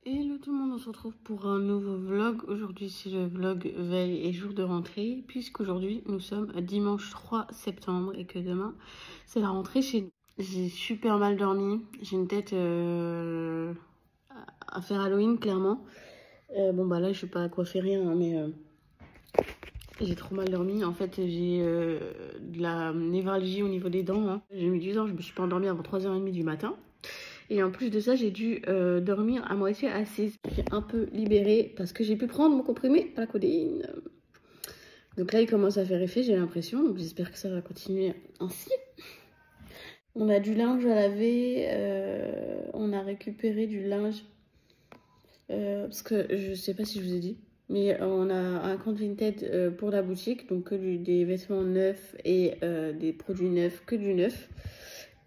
Hello tout le monde, on se retrouve pour un nouveau vlog. Aujourd'hui c'est le vlog veille et jour de rentrée, puisqu'aujourd'hui nous sommes dimanche 3 septembre et que demain c'est la rentrée chez nous. J'ai super mal dormi, j'ai une tête à faire Halloween clairement. Bon bah là je sais pas coiffer rien hein, mais j'ai trop mal dormi. En fait j'ai de la névralgie au niveau des dents hein. J'ai mis du temps, je me suis pas endormie avant 3h30 du matin. Et en plus de ça, j'ai dû dormir à moitié assise. Je suis un peu libérée parce que j'ai pu prendre mon comprimé à la codéine. Donc là, il commence à faire effet, j'ai l'impression. Donc j'espère que ça va continuer ainsi. On a du linge à laver. On a récupéré du linge. Parce que je sais pas si je vous ai dit. Mais on a un compte Vinted pour la boutique. Donc que des vêtements neufs et des produits neufs, que du neuf.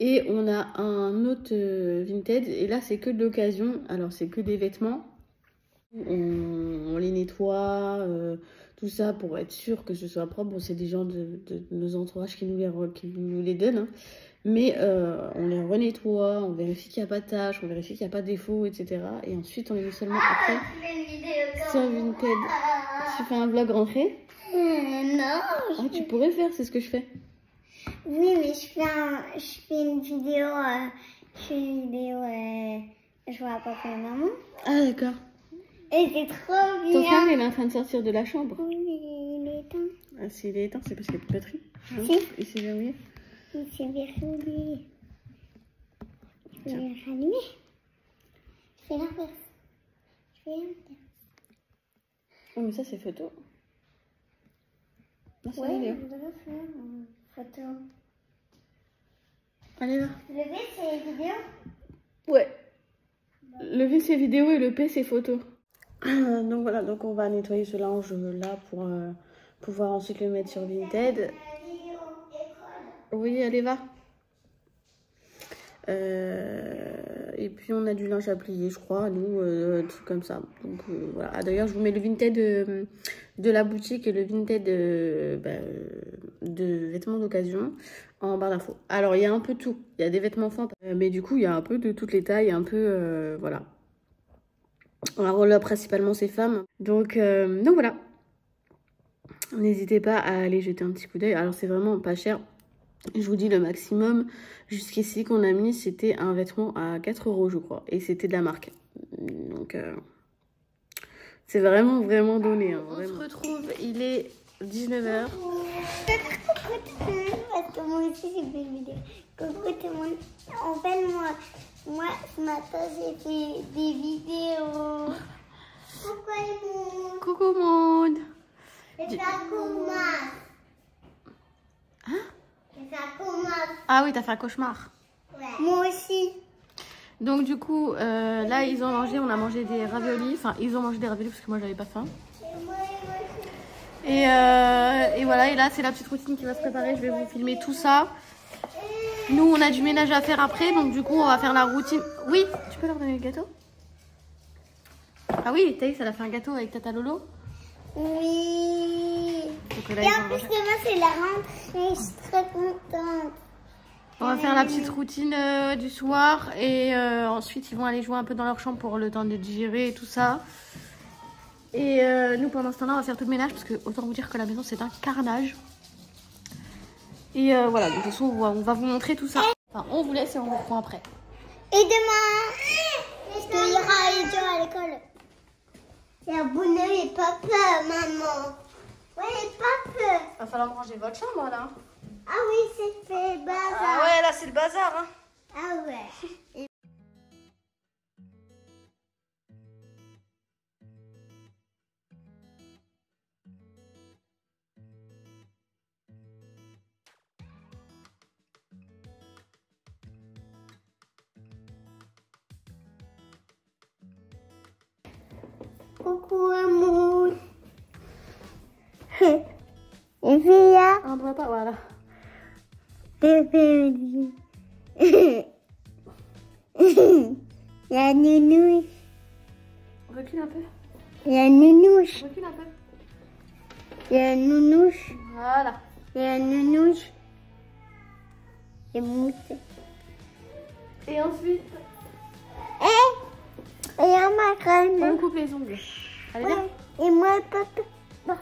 Et on a un autre Vinted, et là c'est que de l'occasion, alors c'est que des vêtements. On les nettoie, tout ça pour être sûr que ce soit propre. Bon, c'est des gens de nos entourages qui nous les donnent, hein. Mais on les renettoie, on vérifie qu'il n'y a pas de tâches, on vérifie qu'il n'y a pas de défauts, etc. Et ensuite on les met seulement après sur Vinted. Tu fais un vlog rentrée? Non. Ah, tu pourrais faire, c'est ce que je fais. Oui, mais je fais une vidéo, je vois papa et maman. Ah d'accord. Et c'est trop bien. Ton frère il est en train de sortir de la chambre. Oui, mais il est éteint. Ah, s'il est éteint, c'est parce qu'il n'y a plus de batterie. Hein? Si. Il s'est verrouillé. Il s'est verrouillé. Je vais le rallumer. Je fais l'inverse. Oh, mais ça c'est photo. Non, c'est Ouais, vidéo. je voudrais faire une photo. Allez là. Le V c'est vidéo. Ouais. Le V c'est vidéo et le P c'est photo. Donc voilà, donc on va nettoyer ce linge là pour pouvoir ensuite le mettre sur Vinted. Oui, allez va. Et puis on a du linge à plier, je crois, nous, truc comme ça. Donc voilà. Ah, d'ailleurs, je vous mets le Vinted de la boutique et le Vinted de vêtements d'occasion en barre d'infos. Alors, il y a un peu tout. Il y a des vêtements enfants, mais du coup, il y a un peu de toutes les tailles, un peu, voilà. Alors là, principalement, c'est femmes. Donc voilà. N'hésitez pas à aller jeter un petit coup d'œil. Alors, c'est vraiment pas cher. Je vous dis le maximum jusqu'ici qu'on a mis, c'était un vêtement à 4 € je crois. Et c'était de la marque. Donc c'est vraiment donné. Hein, vraiment. On se retrouve, il est 19h. Parce que moi aussi j'ai fait une vidéo. Coucou tout le monde. En fait moi ce matin j'ai fait des vidéos. Pourquoi ils Coucou monde. Et ça commence. Hein? Ça commence. Ah oui, t'as fait un cauchemar. Ouais. Moi aussi. Donc du coup, là ils ont mangé, on a mangé des raviolis. Enfin, ils ont mangé des raviolis parce que moi j'avais pas faim. Et voilà, et là c'est la petite routine qui va se préparer. Je vais vous filmer tout ça. Nous on a du ménage à faire après, donc du coup on va faire la routine. Oui, tu peux leur donner le gâteau? Ah oui, Thaïs elle a fait un gâteau avec Tata Lolo. Oui. Donc, là, Et en plus demain c'est la rentrée, je suis très contente. On va faire la petite routine du soir et ensuite ils vont aller jouer un peu dans leur chambre pour le temps de digérer et tout ça. Et nous pendant ce temps-là on va faire tout le ménage parce que autant vous dire que la maison c'est un carnage. Et voilà, de toute façon on va vous montrer tout ça. Enfin on vous laisse et on vous reprend après. Et demain, il y aura Ejo à l'école. Il y a bonheur et papa, maman. Ouais, papa. Va falloir ranger votre chambre là. Ah oui, c'est fait bazar. Ah ouais, là c'est le bazar hein. Ah ouais. Coucou amour. Et puis là. On ne voit pas, voilà. Bébé dit. La nounouche. Recule un peu. La nounouche. Recule un peu. La nounouche. Voilà. La nounouche. Et mousse. Et ensuite. Et un la crème. On coupe les ongles. Allez, viens. Et moi, papa. Bon.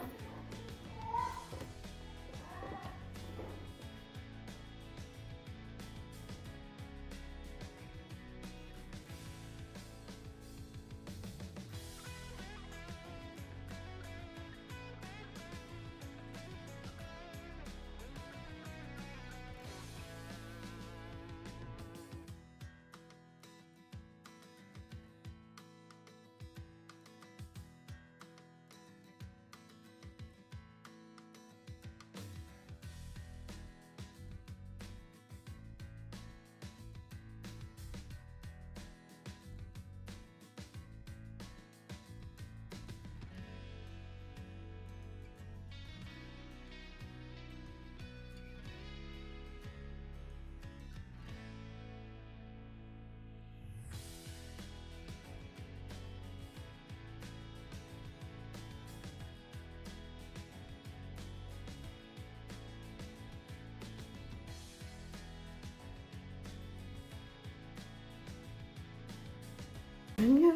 Mieux.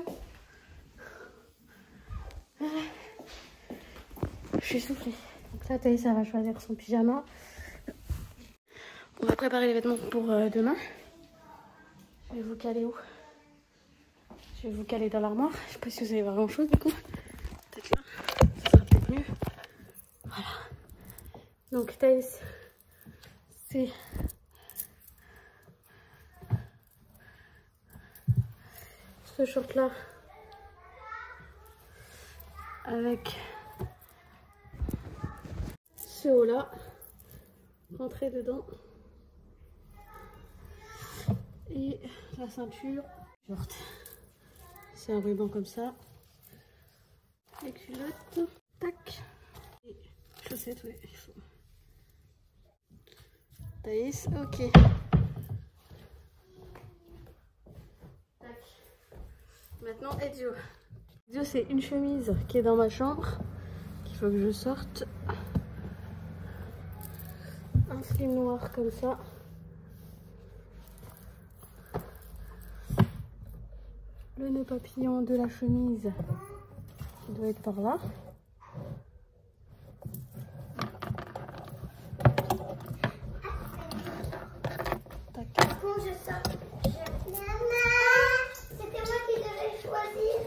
Je suis soufflée. Donc là, Thaïs, elle va choisir son pyjama. On va préparer les vêtements pour demain. Je vais vous caler où? Je vais vous caler dans l'armoire. Je sais pas si vous allez voir grand chose du coup. Peut-être là. Ça sera peut-être mieux. Voilà. Donc Thaïs, c'est ce short là avec ce haut là, rentrer dedans et la ceinture short. C'est un ruban comme ça, les culottes, tac, et chaussettes, ouais, il faut. Thaïs, ok. Maintenant, Ezio. Ezio, c'est une chemise qui est dans ma chambre, qu'il faut que je sorte. Un slim noir comme ça. Le nœud papillon de la chemise qui doit être par là. Tac. Quand je sors, c'était moi qui devais choisir.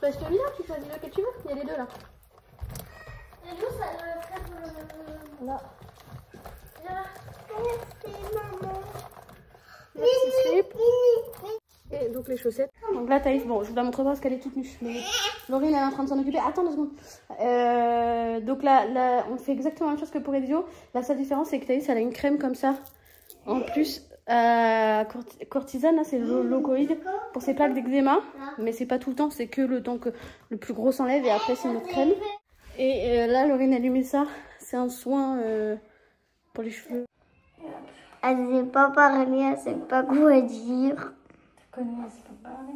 Bah, je te dis là, tu choisis lequel tu veux. Il y a les deux là. Les deux, ça doit être Là. Merci, maman. Le petit slip. Et donc les chaussettes. Donc là, Thaïs, bon, je vous la montre pas parce qu'elle est toute nue. Mais Laurine, elle est en train de s'en occuper. Attends 2 secondes. Donc là, on fait exactement la même chose que pour Ezio. La seule différence, c'est que Thaïs, elle a une crème comme ça. En plus, cortisone, là, c'est le locoïde pour ses plaques d'eczéma. Mais c'est pas tout le temps, c'est que le temps que le plus gros s'enlève et après, c'est une autre crème. Et là, Laurine, elle lui met ça. C'est un soin pour les cheveux. Elle sait pas parler, elle sait pas quoi dire. Tu connais, elle sait pas parler.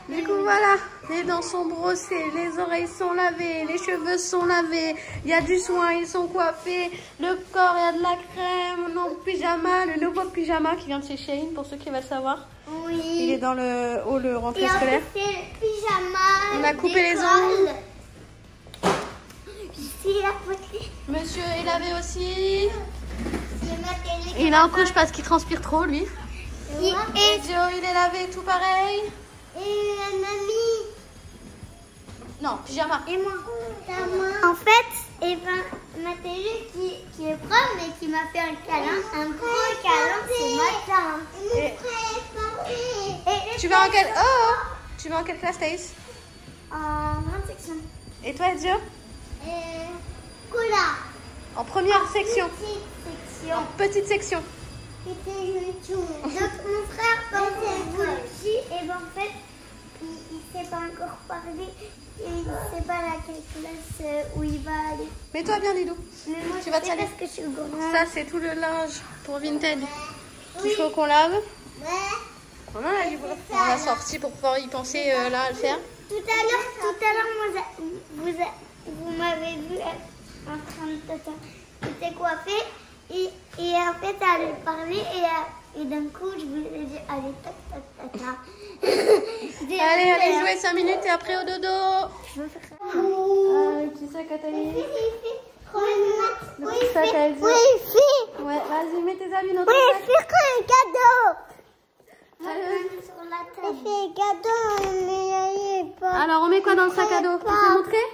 Du coup voilà, les dents sont brossées, les oreilles sont lavées, les cheveux sont lavés, il y a du soin, ils sont coiffés, le corps, il y a de la crème, non pyjama, le nouveau pyjama qui vient de chez Shein pour ceux qui veulent savoir. Oui. Il est dans le hall rentrée Et scolaire. c'est le pyjama. On a coupé les ongles. Ici la poitrine. Monsieur est lavé aussi. C'est ma télé. Il est en couche parce qu'il transpire trop lui. Et Joe, il est lavé tout pareil. la mamie. Non, pyjama. Et moi. En fait, et ben, ma télé qui est propre mais qui m'a fait un câlin, un gros câlin ce matin. Et Tu vas en quelle... Oh, tu vas en quelle classe, Thaïs? en grande section. Et toi, Ezio? Cola. En première section. Petite section. En petite section. C'était une tour. Donc mon frère, quand on est dessus, et ben en fait, il sait pas encore parler et il sait pas laquelle classe où il va aller. Mets-toi bien, Lilou. Mais moi, Tu vas te sais salir. parce que je suis grande. Ça, c'est tout le linge pour Vinted qu'il faut qu'on lave. On en a du boulot. On l'a sorti pour pouvoir y penser là à le faire. Tout à l'heure, vous m'avez vu en train de t'étais coiffée et en fait, elle allait parler et d'un coup, je vous ai dit, allez, tac, tac, tac, tac. Allez, jouer 5 minutes et après au dodo. Je veux faire ça. Tu sais que t'as mis. Oui, ça, t'as dit. oui. Ouais, vas-y, mets tes habits dans ton Oui, sac. c'est un cadeau. Allez. Sur la table. C'est un cadeau, mais il pas. Alors, on met quoi dans le sac à dos? Tu peux montrer?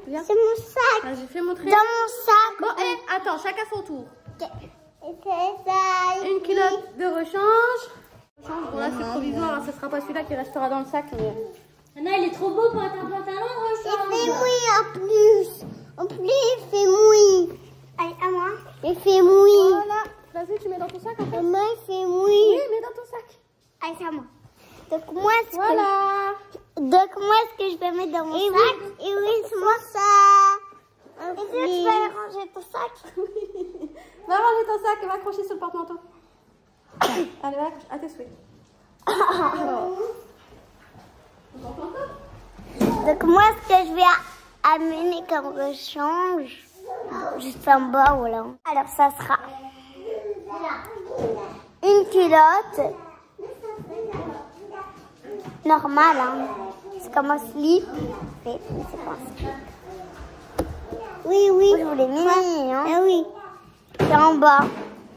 Viens. C'est mon sac. Vas-y, fais montrer. Dans mon sac. Bon, attends, chacun son tour. C'est ça. Une culotte de rechange. Bon, là, c'est provisoire, hein, ce sera pas celui-là qui restera dans le sac. Mais... Anna, il est trop beau pour être un pantalon Il fait mouille en plus. En plus, il fait mouille. Allez, à moi. Il fait mouille. Voilà. Vas-y, tu mets dans ton sac en fait. Maman, il fait mouille. Oui, mets dans ton sac. Allez, c'est à moi. Donc, moi, Voilà. Donc, moi, ce que je vais mettre dans mon sac. Et oui, c'est moi ça. Et tu vas aller ranger ton sac. Va ranger ton sac et va accrocher sur le porte-manteau. Allez, va accrocher à tes souhaits. Donc, moi, ce que je vais amener comme rechange, juste en bas, voilà. Alors, ça sera une culotte normale, hein. C'est comme un slip, mais c'est pas un slip. Oui, oui. Moi, je voulais mini, hein. Ah oui. C'est en bas.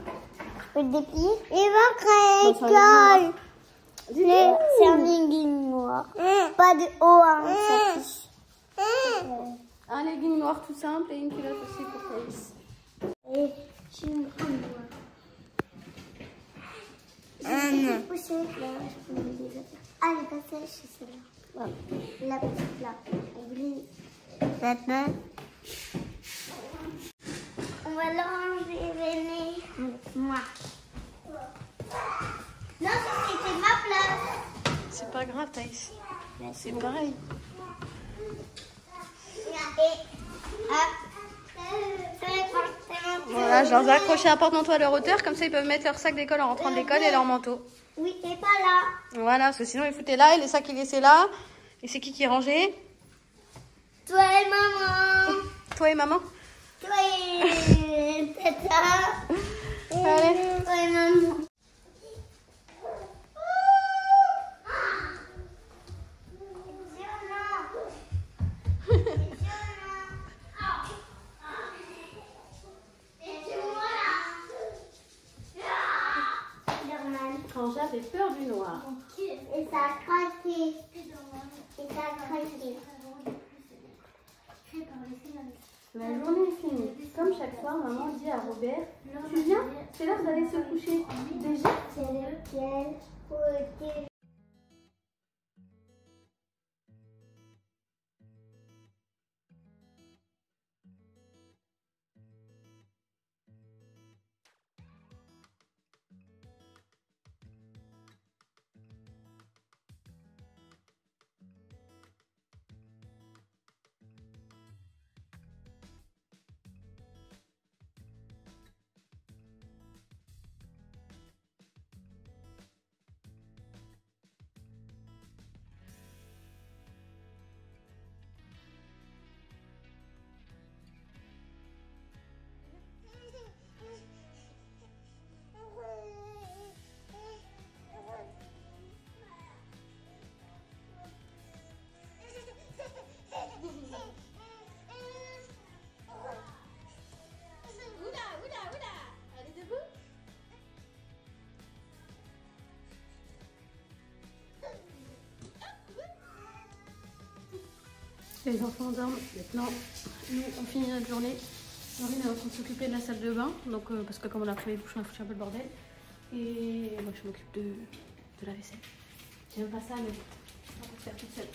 Je peux le déplier. Il va créer école. C'est un legging noir. Pas de haut, hein. Ça fiche. Un legging noir tout simple et une culotte aussi pour Thaïs. Et je vais me prendre moi. Cette pochette là, je peux me déjà faire. Ah, elle est pas sèche, c'est celle-là. La petite là. Elle brille. Maintenant, on va le ranger, venez avec moi. Non, c'était ma place. C'est pas grave, Thaïs. C'est pareil. Voilà, je leur ai accroché un porte-manteau à leur hauteur, comme ça ils peuvent mettre leur sac d'école en rentrant de l'école et leur manteau. Oui, et pas là. Voilà, parce que sinon ils foutaient là et les sacs ils laissaient là. Et c'est qui rangeait? Toi et maman. Toi et maman? Toi et tata. Allez. Toi et maman. Quand j'avais peur du noir. Et ça a craqué. Et ça a craqué. La journée est finie. Comme chaque soir, maman dit à Robert, tu viens? C'est l'heure d'aller se coucher. Déjà? C'est lequel côté? Les enfants dorment. Maintenant, nous, on finit notre journée. Maureen est en train de s'occuper de la salle de bain. Donc, parce que comme on a pris les douches, on a foutu un peu le bordel. Et moi, je m'occupe de la vaisselle. J'aime pas ça, mais on va faire toute seule.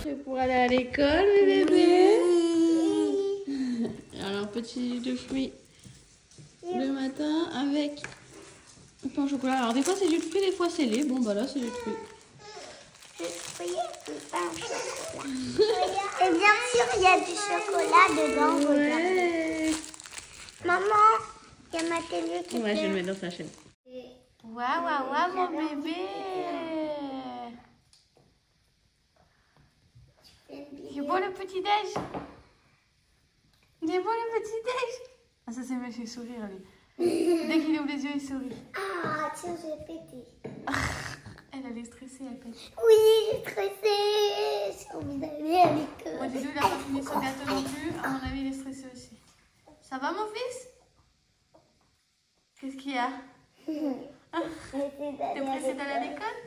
C'est pour aller à l'école, mes bébés. Alors, petit jus de fruits le matin avec pain au chocolat. Alors, des fois, c'est jus de fruits, des fois, c'est lait. Bon, bah là, c'est jus de fruits. Et bien sûr, il y a du chocolat dedans. Ouais. Maman, il y a ma télé qui Ouais, je vais le mettre dans sa chaîne. Waouh, waouh, waouh, mon bébé. Il est beau le petit-déj. Il est beau le petit-déj. Ah, ça, c'est monsieur sourire, lui. Dès qu'il ouvre les yeux, il sourit. Ah, tiens, j'ai pété. Elle est stressée, elle pète. Oui, j'ai stressé. J'ai envie d'aller à l'école. Moi, Didou, il n'a pas fini son gâteau non plus. À mon avis, il est stressé aussi. Ça va, mon fils? Qu'est-ce qu'il y a? T'es pressé d'aller à l'école?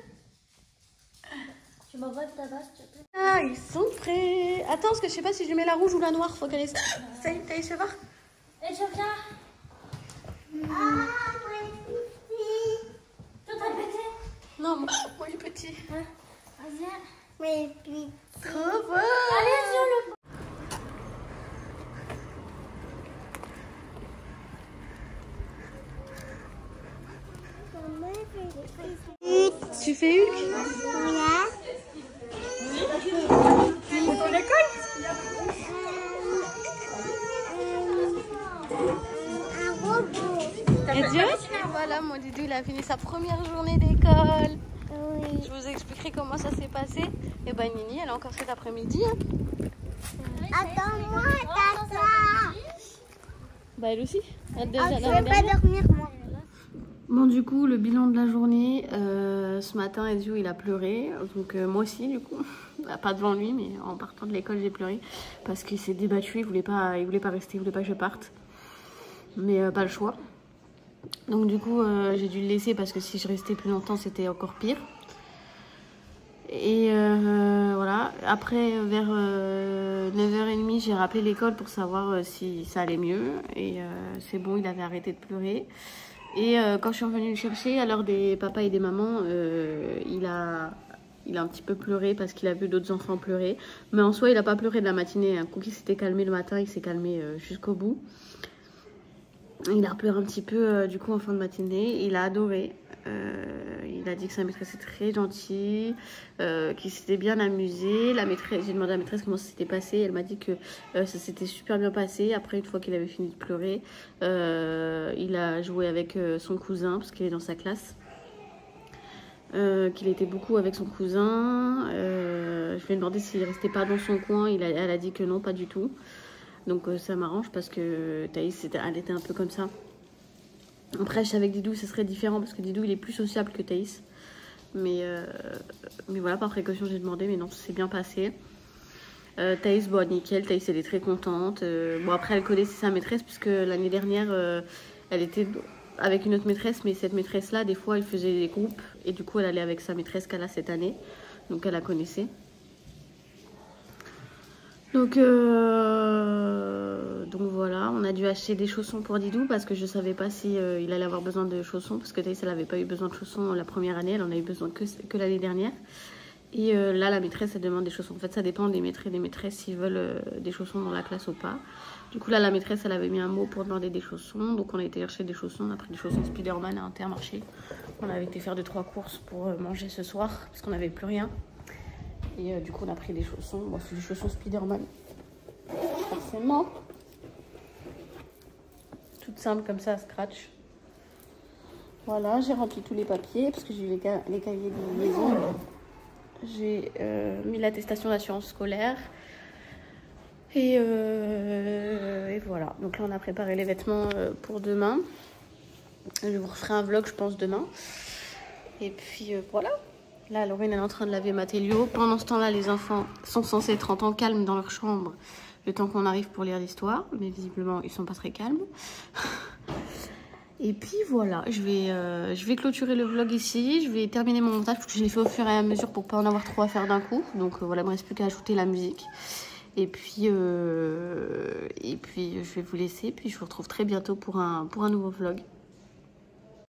Tu m'envoies ta base, s'il te plaît. Ah, ils sont prêts. Attends, parce que je sais pas si je mets la rouge ou la noire. Faut qu'elle ait... Ça y est, t'as essayé de voir? Et Sophia? Ah, moi aussi. Toi, t'as pété? Non, moi il est petit. Vas-y. Mais puis. Trop beau. Allez, sur le... Tu fais Hulk? Ouais. Pour l'école? Un robot. Et Dieu? Voilà, mon Didou, il a fini sa première journée d'école. Oui. Je vous expliquerai comment ça s'est passé. Et ben Nini, elle a encore cet après-midi. Hein. Attends-moi, Tata. Bah elle aussi. Je ne vais pas dormir, moi. Bon, du coup, le bilan de la journée, ce matin, Ezio, il a pleuré. Donc, moi aussi, du coup. Pas devant lui, mais en partant de l'école, j'ai pleuré. Parce qu'il s'est débattu, il voulait pas rester, il voulait pas que je parte. Mais pas le choix. Donc, du coup, j'ai dû le laisser parce que si je restais plus longtemps, c'était encore pire. Et voilà. Après, vers 9h30, j'ai rappelé l'école pour savoir si ça allait mieux. Et c'est bon, il avait arrêté de pleurer. Et quand je suis revenue le chercher, à l'heure des papas et des mamans, il a un petit peu pleuré parce qu'il a vu d'autres enfants pleurer. Mais en soi, il n'a pas pleuré de la matinée. Un coup qui s'était calmé le matin, il s'est calmé jusqu'au bout. Il a pleuré un petit peu du coup en fin de matinée. Il a adoré. Il a dit que sa maîtresse est très gentille, qu'il s'était bien amusé. J'ai demandé à la maîtresse comment ça s'était passé. Elle m'a dit que ça s'était super bien passé. Après, une fois qu'il avait fini de pleurer, il a joué avec son cousin parce qu'il est dans sa classe. Qu'il était beaucoup avec son cousin. Je lui ai demandé s'il restait pas dans son coin. Elle a dit que non, pas du tout. Donc ça m'arrange parce que Thaïs, elle était un peu comme ça. Après, avec Didou, ce serait différent parce que Didou, il est plus sociable que Thaïs. Mais voilà, par précaution, j'ai demandé, mais non, ça s'est bien passé. Thaïs, bon, nickel, Thaïs, elle est très contente. Bon, après, elle connaissait sa maîtresse puisque l'année dernière, elle était avec une autre maîtresse. Mais cette maîtresse-là, des fois, elle faisait des groupes. Et du coup, elle allait avec sa maîtresse qu'elle a cette année. Donc, elle la connaissait. Donc voilà, on a dû acheter des chaussons pour Didou parce que je ne savais pas si il allait avoir besoin de chaussons parce que Thaïs, elle n'avait pas eu besoin de chaussons la première année, elle en a eu besoin que l'année dernière. Et là, la maîtresse, elle demande des chaussons. En fait, ça dépend des maîtres et des maîtresses s'ils veulent des chaussons dans la classe ou pas. Du coup, là, la maîtresse, elle avait mis un mot pour demander des chaussons. Donc, on a été chercher des chaussons. On a pris des chaussons Spider-Man à Intermarché. On avait été faire 2-3 courses pour manger ce soir parce qu'on n'avait plus rien. Et du coup, on a pris des chaussons. Bon, c'est des chaussons Spider-Man. Forcément. Toutes simples comme ça, à scratch. Voilà, j'ai rempli tous les papiers parce que j'ai eu les cahiers de liaison. J'ai mis l'attestation d'assurance scolaire. Et voilà. Donc là, on a préparé les vêtements pour demain. Je vous referai un vlog, je pense, demain. Et puis voilà. Là, Laurine, elle est en train de laver Matteo. Pendant ce temps-là, les enfants sont censés être en temps calme dans leur chambre. Le temps qu'on arrive pour lire l'histoire. Mais visiblement, ils sont pas très calmes. Et puis voilà, je vais clôturer le vlog ici. Je vais terminer mon montage parce que je l'ai fait au fur et à mesure pour pas en avoir trop à faire d'un coup. Donc voilà, il me reste plus qu'à ajouter la musique. Et puis je vais vous laisser. Puis je vous retrouve très bientôt pour un nouveau vlog.